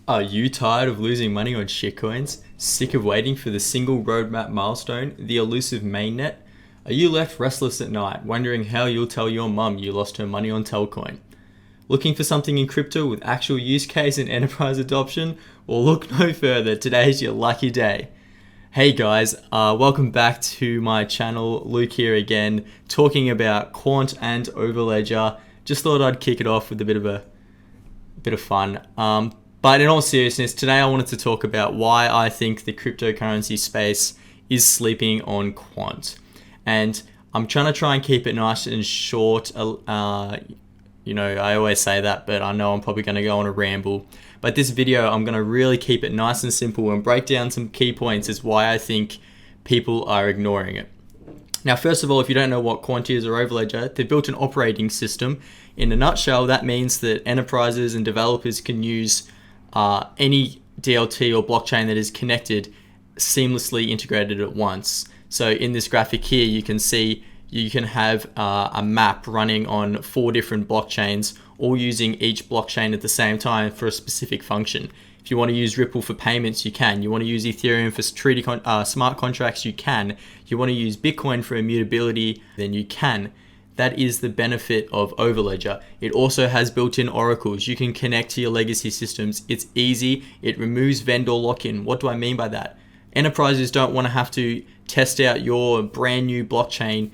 Are you tired of losing money on shitcoins? Sick of waiting for the single roadmap milestone, the elusive mainnet? Are you left restless at night, wondering how you'll tell your mum you lost her money on Telcoin? Looking for something in crypto with actual use case and enterprise adoption? Well, look no further, today's your lucky day. Hey guys, welcome back to my channel. Luke here again, talking about Quant and Overledger. Just thought I'd kick it off with a bit of fun. But in all seriousness, today I wanted to talk about why I think the cryptocurrency space is sleeping on Quant. And I'm trying to keep it nice and short. I always say that, but I know I'm probably going to go on a ramble. But this video, I'm going to really keep it nice and simple and break down some key points as why I think people are ignoring it. Now, first of all, if you don't know what Quant is or Overledger, they've built an operating system. In a nutshell, that means that enterprises and developers can use any DLT or blockchain that is connected seamlessly integrated at once. So in this graphic here, you can see you can have a map running on 4 different blockchains, all using each blockchain at the same time for a specific function. If you want to use Ripple for payments, you can. You want to use Ethereum for smart contracts, you can. You want to use Bitcoin for immutability, then you can. That is the benefit of Overledger. It also has built-in oracles. You can connect to your legacy systems. It's easy. It removes vendor lock-in. What do I mean by that? Enterprises don't want to have to test out your brand new blockchain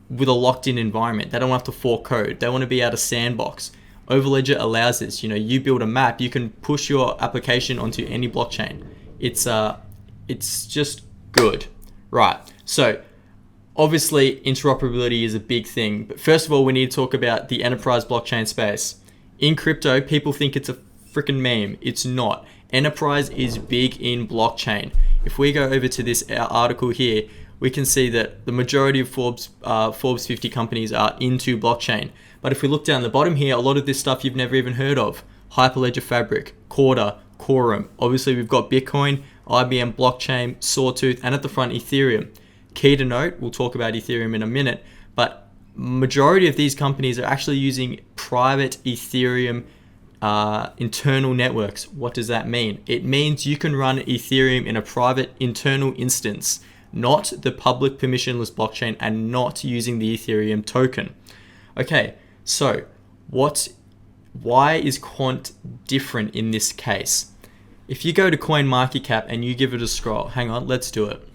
with a locked-in environment. They don't have to fork code. They want to be able to sandbox. Overledger allows this. You build a map, you can push your application onto any blockchain. It's just good. Right. So obviously, interoperability is a big thing, but first of all, we need to talk about the enterprise blockchain space. In crypto, people think it's a freaking meme. It's not. Enterprise is big in blockchain. If we go over to this article here, we can see that the majority of Forbes 50 companies are into blockchain. But if we look down the bottom here, a lot of this stuff you've never even heard of. Hyperledger Fabric, Corda, Quorum. Obviously, we've got Bitcoin, IBM Blockchain, Sawtooth, and at the front, Ethereum. Key to note, we'll talk about Ethereum in a minute, but majority of these companies are actually using private Ethereum internal networks. What does that mean? It means you can run Ethereum in a private internal instance, not the public permissionless blockchain, and not using the Ethereum token. Okay, so why is Quant different in this case? If you go to CoinMarketCap and you give it a scroll, hang on, let's do it.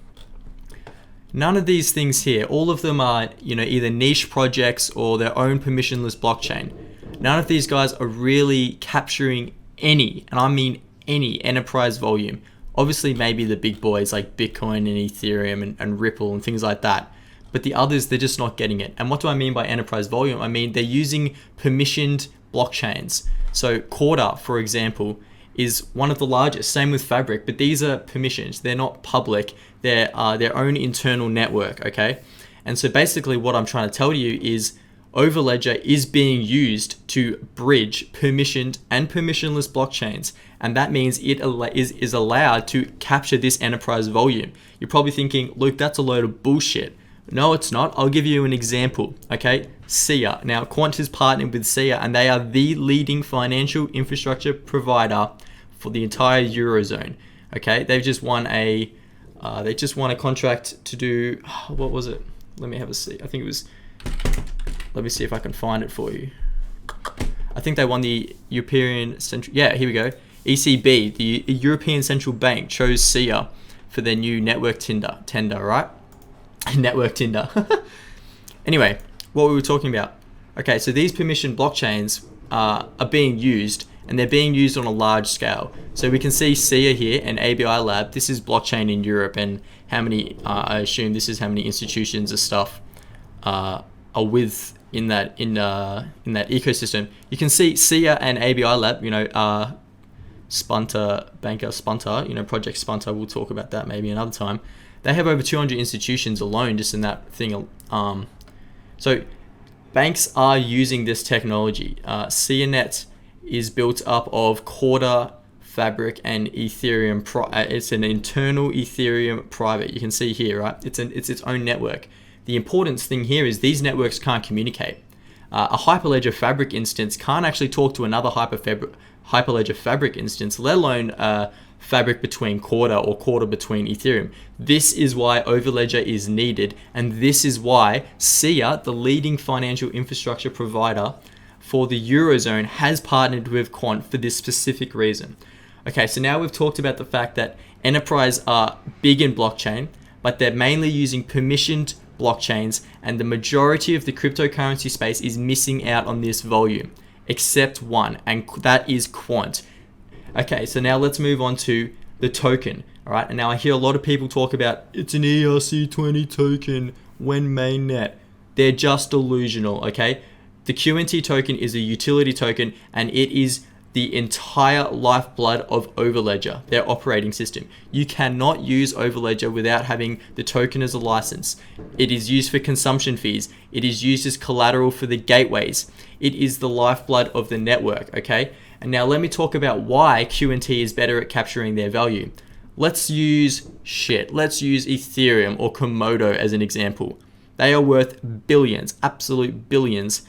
None of these things here, all of them are, either niche projects or their own permissionless blockchain. None of these guys are really capturing any, and I mean any, enterprise volume. Obviously, maybe the big boys like Bitcoin and Ethereum and Ripple and things like that. But the others, they're just not getting it. And what do I mean by enterprise volume? I mean, they're using permissioned blockchains. So Corda, for example, is one of the largest, same with Fabric, but these are permissions. They're not public. They're their own internal network, okay? And so basically what I'm trying to tell you is Overledger is being used to bridge permissioned and permissionless blockchains. And that means it is allowed to capture this enterprise volume. You're probably thinking, Luke, that's a load of bullshit. No, it's not. I'll give you an example, okay? SIA. Now, Quant has partnered with SIA, and they are the leading financial infrastructure provider for the entire Eurozone, okay? They've just won a contract to do, what was it? Let me have a see. I think it was, let me see if I can find it for you. I think they won the European Central, yeah, here we go. ECB, the European Central Bank, chose SIA for their new network tender, right? Network Tinder. Anyway, what we were talking about. Okay, so these permission blockchains are being used, and they're being used on a large scale. So we can see SIA here and ABI Lab. This is blockchain in Europe, and how many, I assume this is how many institutions of stuff are with in that ecosystem. You can see SIA and ABI Lab, Spunter, Project Spunter. We'll talk about that maybe another time. They have over 200 institutions alone just in that thing. So banks are using this technology. CNET is built up of Corda, Fabric, and Ethereum. It's an internal Ethereum private. You can see here, right? It's its own network. The important thing here is these networks can't communicate. A Hyperledger Fabric instance can't actually talk to another Hyperledger Fabric instance, let alone Fabric between Quarter or Quarter between Ethereum. This is why Overledger is needed, and this is why FIAT, the leading financial infrastructure provider for the Eurozone, has partnered with Quant for this specific reason. Okay, so now we've talked about the fact that enterprise are big in blockchain, but they're mainly using permissioned blockchains, and the majority of the cryptocurrency space is missing out on this volume, except one, and that is Quant. Okay, so now let's move on to the token. All right, and now I hear a lot of people talk about it's an ERC20 token when mainnet. They're just delusional, okay? The QNT token is a utility token, and it is the entire lifeblood of Overledger, their operating system. You cannot use Overledger without having the token as a license. It is used for consumption fees. It is used as collateral for the gateways. It is the lifeblood of the network, okay? And now let me talk about why QNT is better at capturing their value. Let's use Ethereum or Komodo as an example. They are worth billions, absolute billions.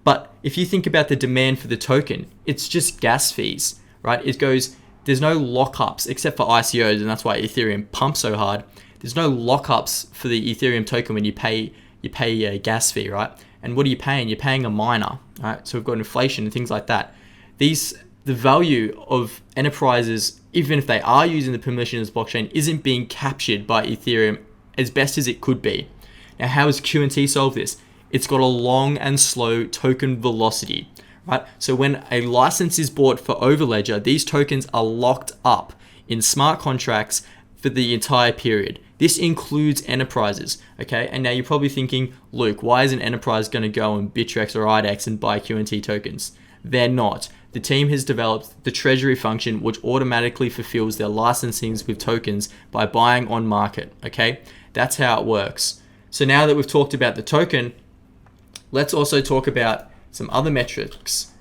But if you think about the demand for the token, it's just gas fees, right? There's no lockups except for ICOs, and that's why Ethereum pumps so hard. There's no lockups for the Ethereum token when you pay a gas fee, right? And what are you paying? You're paying a miner, right? So we've got inflation and things like that. The value of enterprises, even if they are using the permissionless blockchain, isn't being captured by Ethereum as best as it could be. Now, how has QNT solved this? It's got a long and slow token velocity, right? So when a license is bought for Overledger, these tokens are locked up in smart contracts for the entire period. This includes enterprises, okay? And now you're probably thinking, Luke, why is an enterprise going to go on Bittrex or IDEX and buy QNT tokens? They're not. The team has developed the treasury function, which automatically fulfills their licensings with tokens by buying on market, okay? That's how it works. So now that we've talked about the token, let's also talk about some other metrics.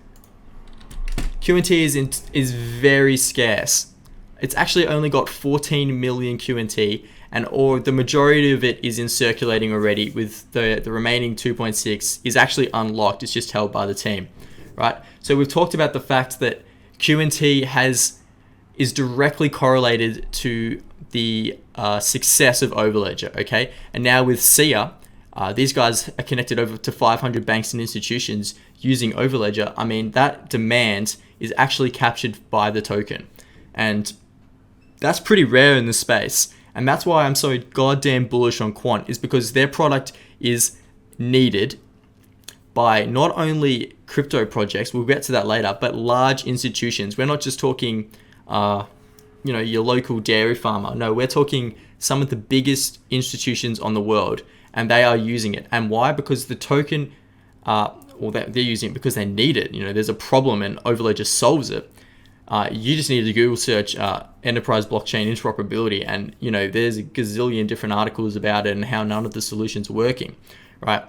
QNT is very scarce. It's actually only got 14 million QNT, or the majority of it is in circulating already, with the remaining 2.6 is actually unlocked. It's just held by the team, right? So we've talked about the fact that QNT is directly correlated to the success of Overledger, okay? And now with FIAT, these guys are connected over to 500 banks and institutions using Overledger. I mean, that demand is actually captured by the token. And that's pretty rare in the space. And that's why I'm so goddamn bullish on Quant, is because their product is needed by not only crypto projects, we'll get to that later, but large institutions. We're not just talking, your local dairy farmer. No, we're talking some of the biggest institutions on the world, and they are using it. And why? Because the token, they're using it because they need it. There's a problem and Overledger solves it. You just need to Google search enterprise blockchain interoperability, and there's a gazillion different articles about it and how none of the solutions are working, right?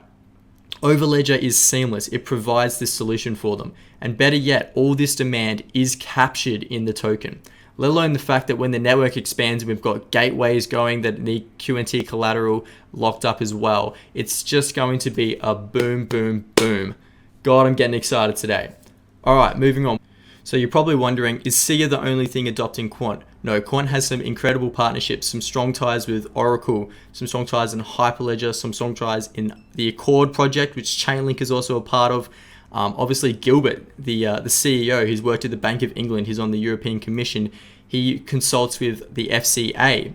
Overledger is seamless. It provides this solution for them. And better yet, all this demand is captured in the token. Let alone the fact that when the network expands, we've got gateways going that need QNT collateral locked up as well. It's just going to be a boom, boom, boom. God, I'm getting excited today. All right, moving on. So you're probably wondering, is FIAT the only thing adopting Quant? No, Quant has some incredible partnerships, some strong ties with Oracle, some strong ties in Hyperledger, some strong ties in the Accord project, which Chainlink is also a part of. Obviously, Gilbert, the CEO, who's worked at the Bank of England, he's on the European Commission. He consults with the FCA,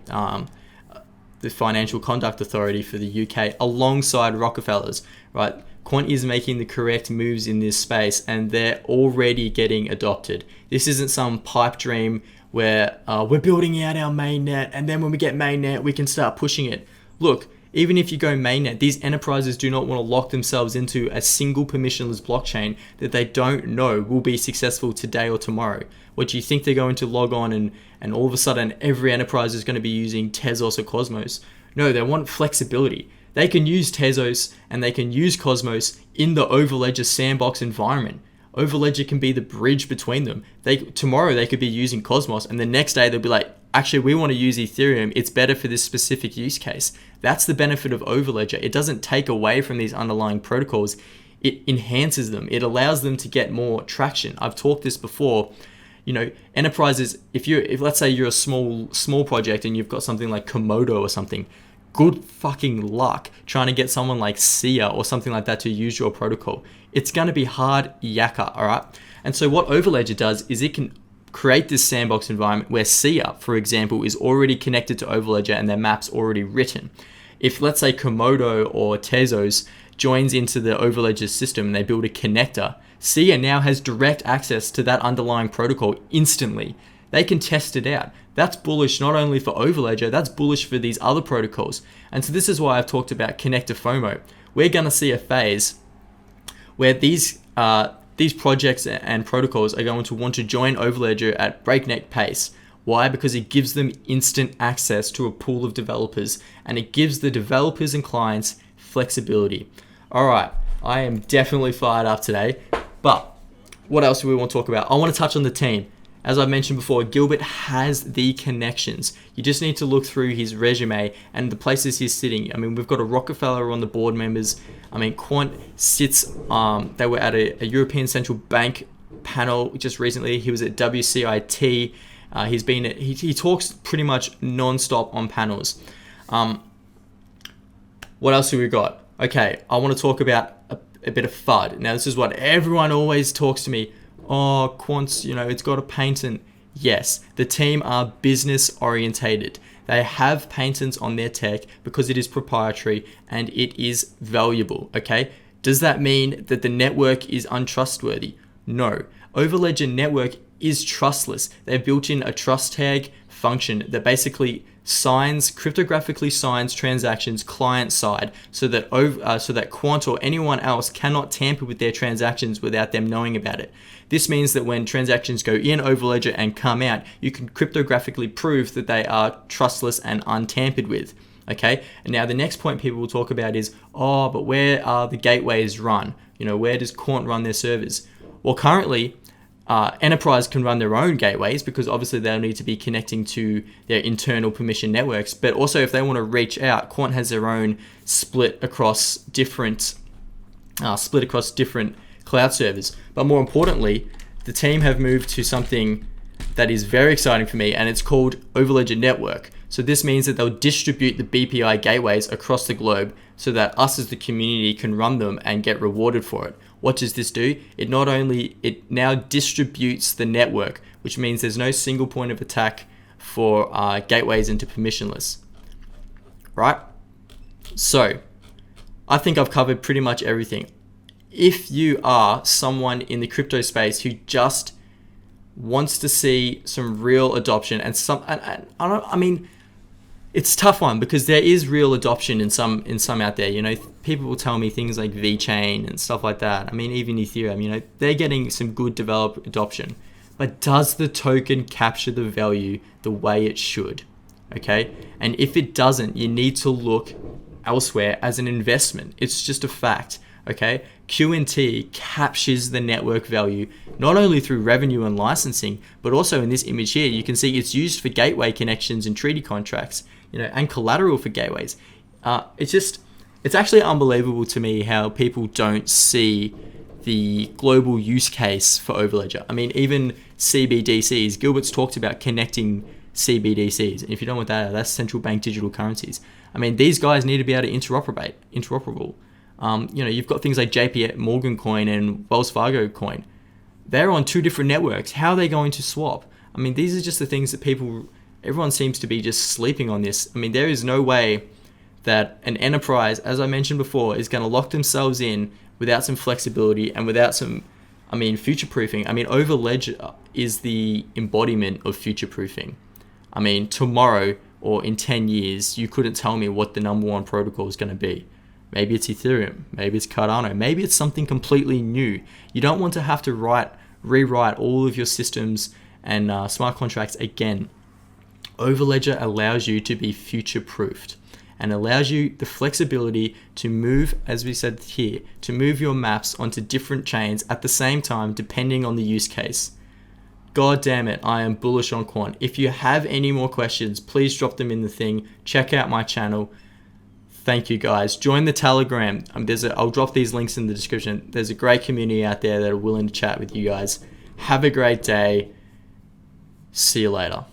the Financial Conduct Authority for the UK, alongside Rockefellers, right? Quant is making the correct moves in this space, and they're already getting adopted. This isn't some pipe dream where we're building out our mainnet, and then when we get mainnet, we can start pushing it. Look, even if you go mainnet, these enterprises do not want to lock themselves into a single permissionless blockchain that they don't know will be successful today or tomorrow. What do you think they're going to log on and all of a sudden every enterprise is going to be using Tezos or Cosmos? No, they want flexibility. They can use Tezos and they can use Cosmos in the Overledger sandbox environment. Overledger can be the bridge between them. Tomorrow they could be using Cosmos, and the next day they'll be like, actually, we want to use Ethereum. It's better for this specific use case. That's the benefit of Overledger. It doesn't take away from these underlying protocols. it enhances them. It allows them to get more traction. I've talked this before. Enterprises, if let's say you're a small project and you've got something like Komodo or something, good fucking luck trying to get someone like SIA or something like that to use your protocol. It's going to be hard yakka, all right? And so what Overledger does is it can create this sandbox environment where SIA, for example, is already connected to Overledger and their map's already written. If, let's say, Komodo or Tezos joins into the Overledger system and they build a connector, SIA now has direct access to that underlying protocol instantly. They can test it out. That's bullish not only for Overledger, that's bullish for these other protocols. And so this is why I've talked about connector FOMO. We're going to see a phase where these projects and protocols are going to want to join Overledger at breakneck pace. Why? Because it gives them instant access to a pool of developers, and it gives the developers and clients flexibility. All right, I am definitely fired up today, but what else do we want to talk about? I want to touch on the team. As I mentioned before, Gilbert has the connections. You just need to look through his resume and the places he's sitting. I mean, we've got a Rockefeller on the board members. I mean, Quant sits, they were at a European Central Bank panel just recently. He was at WCIT. He talks pretty much non-stop on panels. What else do we got? Okay, I want to talk about a bit of FUD. Now, this is what everyone always talks to me. Oh, Quant's, it's got a patent. Yes, the team are business orientated. They have patents on their tech because it is proprietary and it is valuable, okay? Does that mean that the network is untrustworthy? No. Overledger network is trustless. They've built in a trust tag function that basically cryptographically signs transactions client side so that Quant or anyone else cannot tamper with their transactions without them knowing about it. This means that when transactions go in Overledger and come out, you can cryptographically prove that they are trustless and untampered with. Okay, and now the next point people will talk about is, but where are the gateways run? Where does Quant run their servers? Well, currently, enterprise can run their own gateways because obviously they'll need to be connecting to their internal permission networks. But also, if they want to reach out, Quant has their own split across different cloud servers. But more importantly, the team have moved to something that is very exciting for me, and it's called Overledger Network. So this means that they'll distribute the BPI gateways across the globe so that us as the community can run them and get rewarded for it. What does this do? It now distributes the network, which means there's no single point of attack for gateways into permissionless, right? So I think I've covered pretty much everything. If you are someone in the crypto space who just wants to see some real adoption it's a tough one because there is real adoption in some out there. People will tell me things like VeChain and stuff like that. I mean, even Ethereum, they're getting some good developed adoption. But does the token capture the value the way it should? Okay? And if it doesn't, you need to look elsewhere as an investment. It's just a fact. Okay? Q&T captures the network value not only through revenue and licensing, but also in this image here, you can see it's used for gateway connections and treaty contracts, and collateral for gateways. It's actually unbelievable to me how people don't see the global use case for Overledger. I mean, even CBDCs, Gilbert's talked about connecting CBDCs. And if you don't know what that are, that's central bank digital currencies. I mean, these guys need to be able to interoperable. You've got things like JP Morgan coin and Wells Fargo coin. They're on two different networks. How are they going to swap? I mean, these are just the things that everyone seems to be just sleeping on this. I mean, there is no way that an enterprise, as I mentioned before, is going to lock themselves in without some flexibility and without some, future-proofing. I mean, Overledger is the embodiment of future-proofing. I mean, tomorrow or in 10 years, you couldn't tell me what the number one protocol is going to be. Maybe it's Ethereum, maybe it's Cardano, maybe it's something completely new. You don't want to have to rewrite all of your systems and smart contracts again. Overledger allows you to be future-proofed and allows you the flexibility to move, as we said here, to move your maps onto different chains at the same time, depending on the use case. God damn it, I am bullish on Quant. If you have any more questions, please drop them in the thing. Check out my channel. Thank you, guys. Join the Telegram. I'll drop these links in the description. There's a great community out there that are willing to chat with you guys. Have a great day. See you later.